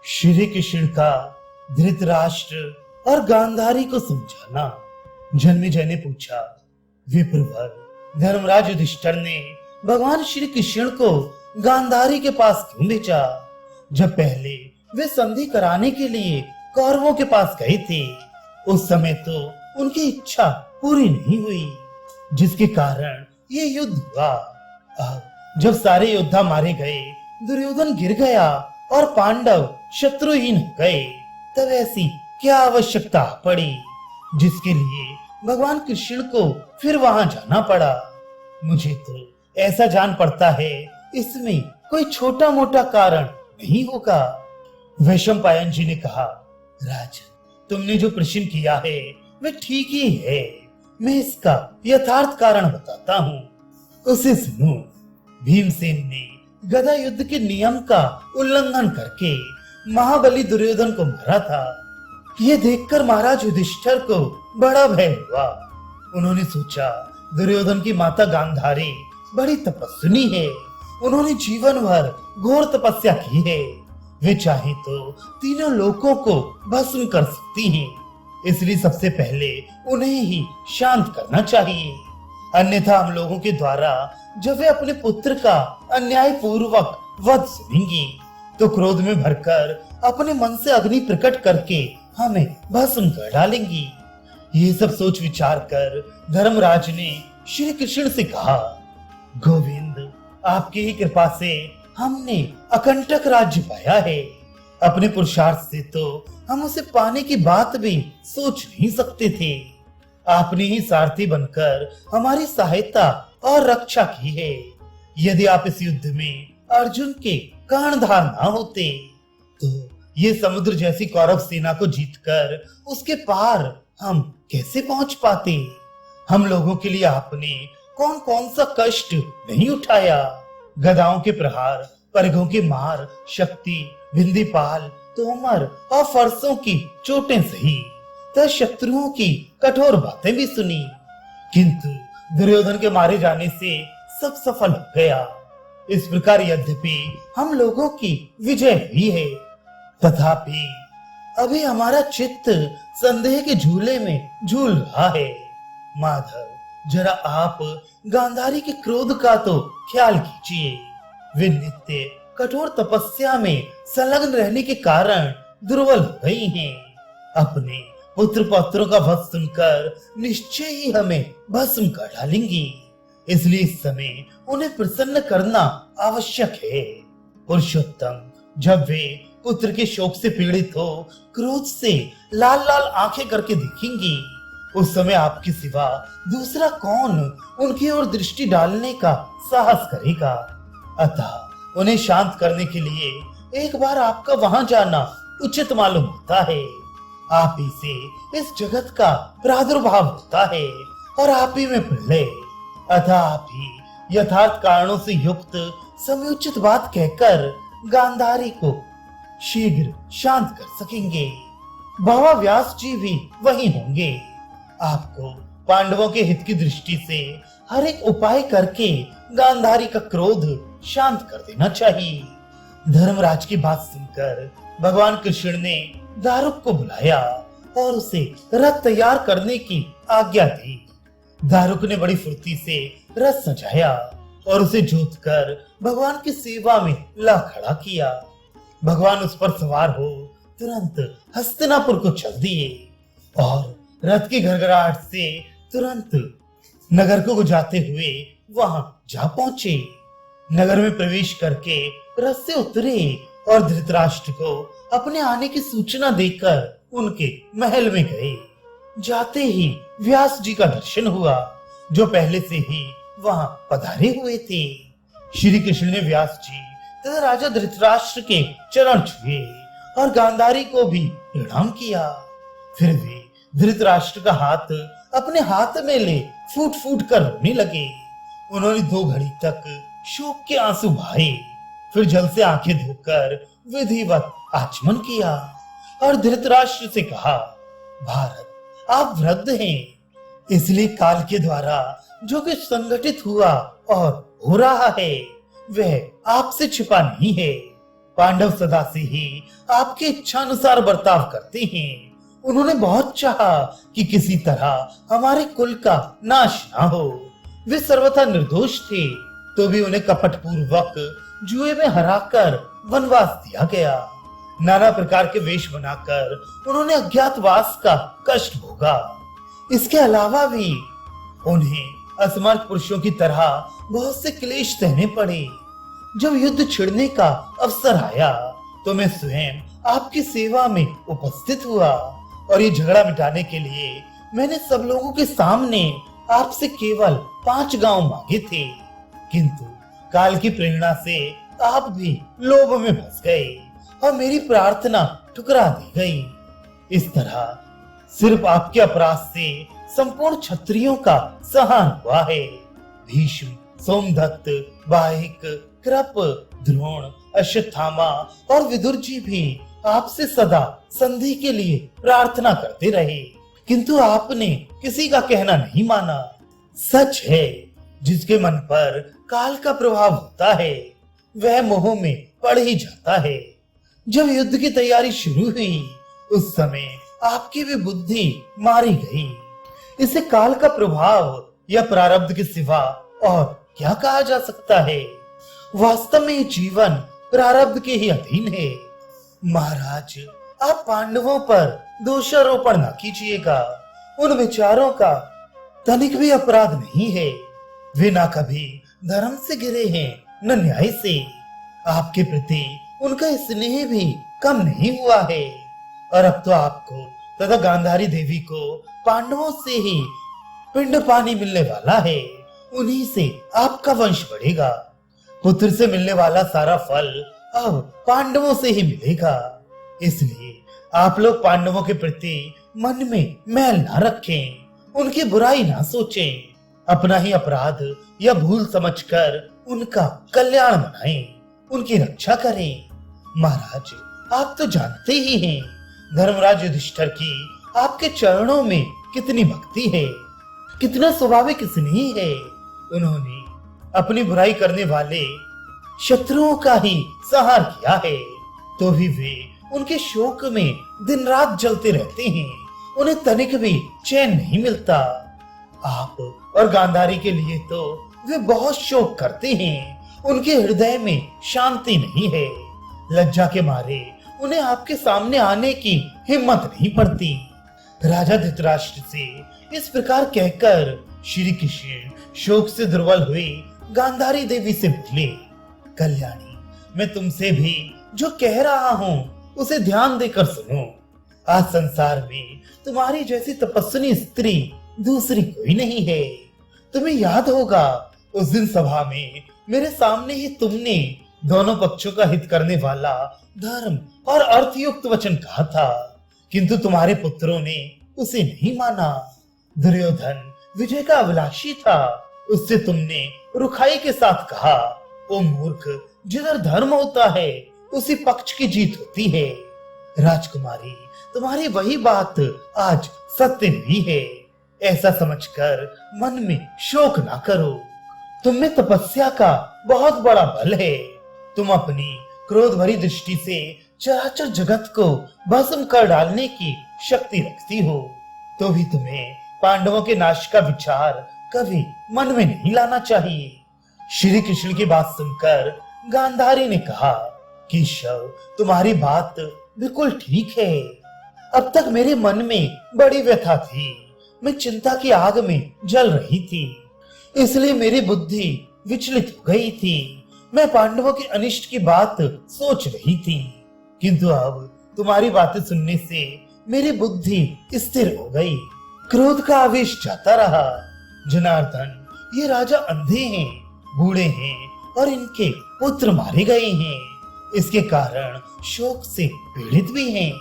श्री कृष्ण का धृतराष्ट्र और गांधारी को समझाना। जन्मेजय ने पूछा, विप्रवर, धर्मराज युधिष्ठिर ने भगवान श्री कृष्ण को गांधारी के पास क्यों भेजा? जब पहले वे संधि कराने के लिए कौरवों के पास गए थे, उस समय तो उनकी इच्छा पूरी नहीं हुई, जिसके कारण ये युद्ध हुआ। अब जब सारे योद्धा मारे गए, दुर्योधन गिर गया और पांडव शत्रुहीन हो गए, तब ऐसी क्या आवश्यकता पड़ी जिसके लिए भगवान कृष्ण को फिर वहां जाना पड़ा? मुझे तो ऐसा जान पड़ता है इसमें कोई छोटा मोटा कारण नहीं होगा। वैशंपायन जी ने कहा, राजन, तुमने जो प्रश्न किया है वह ठीक ही है। मैं इसका यथार्थ कारण बताता हूँ, उसे सुनो। भीमसेन ने गदा युद्ध के नियम का उल्लंघन करके महाबली दुर्योधन को मारा था। ये देखकर महाराज युधिष्ठिर को बड़ा भय हुआ। उन्होंने सोचा, दुर्योधन की माता गांधारी बड़ी तपस्विनी है, उन्होंने जीवन भर घोर तपस्या की है, वे चाहे तो तीनों लोकों को भस्म कर सकती हैं, इसलिए सबसे पहले उन्हें ही शांत करना चाहिए। अन्यथा हम लोगों के द्वारा जब वे अपने पुत्र का अन्याय पूर्वक वध सुनेंगी, तो क्रोध में भरकर अपने मन से अग्नि प्रकट करके हमें भस्म कर डालेंगी। ये सब सोच विचार कर धर्मराज ने श्री कृष्ण से कहा, गोविंद, आपकी ही कृपा से हमने अकंटक राज्य पाया है। अपने पुरुषार्थ से तो हम उसे पाने की बात भी सोच नहीं सकते थे। आपने ही सारथी बनकर हमारी सहायता और रक्षा की है। यदि आप इस युद्ध में अर्जुन के कर्णधार ना होते, तो ये समुद्र जैसी कौरव सेना को जीतकर उसके पार हम कैसे पहुंच पाते? हम लोगों के लिए आपने कौन कौन सा कष्ट नहीं उठाया? गदाओं के प्रहार, परघों की मार, शक्ति, भिंदीपाल, तोमर और फरसों की चोटें सही, तो शत्रुओं की कठोर बातें भी सुनी, किंतु दुर्योधन के मारे जाने से सब सफल हो गया। इस प्रकार यद्यपि हम लोगों की विजय हुई है, तथापि अभी हमारा चित्त संदेह के झूले में झूल रहा है। माधव, जरा आप गांधारी के क्रोध का तो ख्याल कीजिए। वे नित्य कठोर तपस्या में संलग्न रहने के कारण दुर्बल हो गई हैं। अपने पुत्र पौत्रों का वध सुनकर निश्चय ही हमें भस्म कर डालेंगी, इसलिए इस समय उन्हें प्रसन्न करना आवश्यक है। पुरुषोत्तम, जब वे पुत्र के शोक से पीड़ित हो क्रोध से लाल लाल आंखें करके देखेंगी, उस समय आपके सिवा दूसरा कौन उनकी ओर दृष्टि डालने का साहस करेगा? अतः उन्हें शांत करने के लिए एक बार आपका वहां जाना उचित मालूम होता है। आप ही से इस जगत का प्रादुर्भाव होता है और आप ही में प्रलय। अतः आप ही यथार्थ कारणों से युक्त समुचित बात कहकर गांधारी को शीघ्र शांत कर सकेंगे। बाबा व्यास जी भी वही होंगे। आपको पांडवों के हित की दृष्टि से हर एक उपाय करके गांधारी का क्रोध शांत कर देना चाहिए। धर्मराज की बात सुनकर भगवान कृष्ण ने दारुक को बुलाया और उसे रथ तैयार करने की आज्ञा दी। दारुक ने बड़ी फुर्ती से रथ सजाया और उसे जोतकर भगवान की सेवा में ला खड़ा किया। भगवान उस पर सवार हो तुरंत हस्तिनापुर को चल दिए और रथ की घरघराहट से तुरंत नगर को गुजारते हुए वहां जा पहुंचे। नगर में प्रवेश करके रथ से उतरे और धृतराष्ट्र को अपने आने की सूचना देकर उनके महल में गए। जाते ही व्यास जी का दर्शन हुआ, जो पहले से ही वहां पधारे हुए थे। श्री कृष्ण ने व्यास जी तथा राजा धृतराष्ट्र के चरण छुए और गांधारी को भी प्रणाम किया। फिर वे धृतराष्ट्र का हाथ अपने हाथ में ले फूट फूट कर रोने लगे। उन्होंने 2 घड़ी तक शोक के आंसू बहाए, फिर जल से आंखें धोकर विधिवत आचमन किया और धृतराष्ट्र से कहा, भारत, आप वृद्ध हैं, इसलिए काल के द्वारा जो कुछ संगठित हुआ और हो रहा है वह आपसे छिपा नहीं है। पांडव सदा से ही आपकी इच्छा अनुसार बर्ताव करते हैं। उन्होंने बहुत चाहा कि किसी तरह हमारे कुल का नाश ना हो। वे सर्वथा निर्दोष थे, तो भी उन्हें कपट पूर्वक जुए में हराकर वनवास दिया गया। नाना प्रकार के वेश बनाकर उन्होंने अज्ञातवास का कष्ट भोगा। इसके अलावा भी उन्हें असमर्थ पुरुषों की तरह बहुत से क्लेश सहने पड़े। जब युद्ध छिड़ने का अवसर आया तो मैं स्वयं आपकी सेवा में उपस्थित हुआ और ये झगड़ा मिटाने के लिए मैंने सब लोगों के सामने आपसे केवल 5 गांव मांगे थे, किंतु काल की प्रेरणा से आप भी लोभ में फंस गए और मेरी प्रार्थना ठुकरा दी गई। इस तरह सिर्फ आपके अपराध से संपूर्ण क्षत्रियों का सहान हुआ है। भीष्म, सोमदत्त, बाहिक, कृप, द्रोण, अश्वत्थामा और विदुर जी भी आपसे सदा संधि के लिए प्रार्थना करते रहे, किंतु आपने किसी का कहना नहीं माना। सच है, जिसके मन पर काल का प्रभाव होता है वह मोह में पड़ ही जाता है। जब युद्ध की तैयारी शुरू हुई उस समय आपकी भी बुद्धि मारी गई। इसे काल का प्रभाव या प्रारब्ध के सिवा और क्या कहा जा सकता है। वास्तव में ये जीवन प्रारब्ध के ही अधीन है। महाराज, आप पांडवों पर दोषारोपण न कीजिएगा। उन विचारों का तनिक भी अपराध नहीं है। वे ना कभी धर्म से गिरे हैं न न्याय से। आपके प्रति उनका स्नेह भी कम नहीं हुआ है और अब तो आपको तथा गांधारी देवी को पांडवों से ही पिंड पानी मिलने वाला है। उन्हीं से आपका वंश बढ़ेगा। पुत्र से मिलने वाला सारा फल अब पांडवों से ही मिलेगा। इसलिए आप लोग पांडवों के प्रति मन में मैल ना रखें, उनकी बुराई ना सोचें, अपना ही अपराध या भूल समझकर उनका कल्याण बनाएं, उनकी रक्षा करें। महाराज, आप तो जानते ही हैं धर्मराज युधिष्ठिर की आपके चरणों में कितनी भक्ति है, कितना स्वाभाविक स्नेह है। उन्होंने अपनी बुराई करने वाले शत्रुओं का ही संहार किया है, तो भी वे उनके शोक में दिन रात जलते रहते हैं। उन्हें तनिक भी चैन नहीं मिलता। आप और गांधारी के लिए तो वे बहुत शोक करते हैं। उनके हृदय में शांति नहीं है। लज्जा के मारे उन्हें आपके सामने आने की हिम्मत नहीं पड़ती। राजा धृतराष्ट्र से इस प्रकार कहकर श्री कृष्ण शोक से दुर्बल हुए गांधारी देवी से बोले, कल्याणी, मैं तुमसे भी जो कह रहा हूँ उसे ध्यान देकर सुनो। आज संसार में तुम्हारी जैसी तपस्विनी स्त्री दूसरी कोई नहीं है। तुम्हें याद होगा उस दिन सभा में मेरे सामने ही तुमने दोनों पक्षों का हित करने वाला धर्म और अर्थयुक्त वचन कहा था, किंतु तुम्हारे पुत्रों ने उसे नहीं माना। दुर्योधन विजय का अभिलाषी था, उससे तुमने रुखाई के साथ कहा, ओ मूर्ख, जिधर धर्म होता है उसी पक्ष की जीत होती है। राजकुमारी, तुम्हारी वही बात आज सत्य नहीं है। ऐसा समझकर मन में शोक ना करो। तुम में तपस्या का बहुत बड़ा बल है। तुम अपनी क्रोध भरी दृष्टि से चराचर जगत को भस्म कर डालने की शक्ति रखती हो, तो भी तुम्हें पांडवों के नाश का विचार कभी मन में नहीं लाना चाहिए। श्री कृष्ण की बात सुनकर गांधारी ने कहा, केशव, तुम्हारी बात बिल्कुल ठीक है। अब तक मेरे मन में बड़ी व्यथा थी। मैं चिंता की आग में जल रही थी, इसलिए मेरी बुद्धि विचलित हो गई थी। मैं पांडवों के अनिष्ट की बात सोच रही थी, किंतु अब तुम्हारी बातें सुनने से मेरी बुद्धि स्थिर हो गई। क्रोध का आवेश जाता रहा। जनार्दन, ये राजा अंधे हैं, बूढ़े हैं और इनके पुत्र मारे गए हैं। इसके कारण शोक से पीड़ित भी हैं।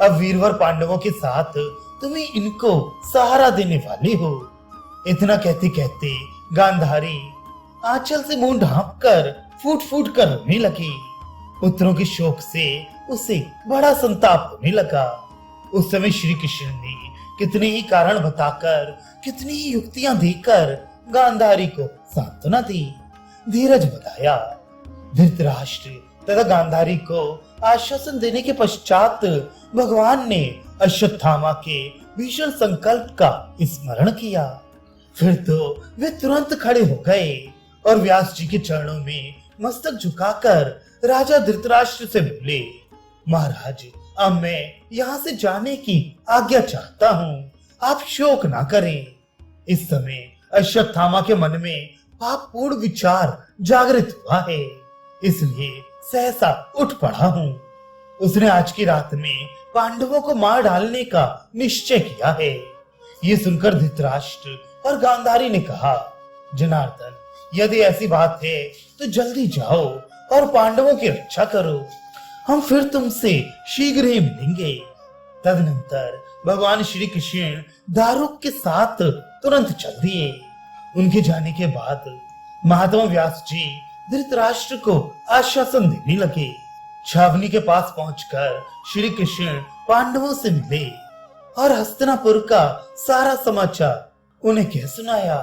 अब वीरवर पांडवों के साथ तुम ही इनको सहारा देने वाले हो। इतना कहते कहते गांधारी आंचल से मुंह ढांप कर फूट फूट कर रोने लगी। पुत्रों के शोक से उसे बड़ा संताप होने लगा। उस समय श्री कृष्ण ने कितने ही कारण बताकर, कितनी ही युक्तियां देकर गांधारी को सांत्वना दी, धीरज बताया। धृतराष्ट्र तथा गांधारी को आश्वासन देने के पश्चात भगवान ने अश्वत्थामा के भीषण संकल्प का स्मरण किया। फिर तो वे तुरंत खड़े हो गए और व्यास जी के चरणों में मस्तक झुकाकर राजा धृतराष्ट्र से बोले, महाराज, अब मैं यहाँ से जाने की आज्ञा चाहता हूँ, आप शोक ना करें। इस समय अश्वत्थामा के मन में पापपूर्ण विचार जागृत हुआ है, इसलिए सहसा उठ पड़ा हूँ। उसने आज की रात में पांडवों को मार डालने का निश्चय किया है। ये सुनकर धृतराष्ट्र और गांधारी ने कहा, जनार्दन, यदि ऐसी बात है तो जल्दी जाओ और पांडवों की रक्षा करो, हम फिर तुमसे शीघ्र ही मिलेंगे। तदनंतर भगवान श्री कृष्ण दारुक के साथ तुरंत चल दिए। उनके जाने के बाद महात्मा व्यास जी धृतराष्ट्र को आश्वासन देने लगे। छावनी के पास पहुंचकर श्री कृष्ण पांडवों से मिले और हस्तिनापुर का सारा समाचार उन्हें कह सुनाया।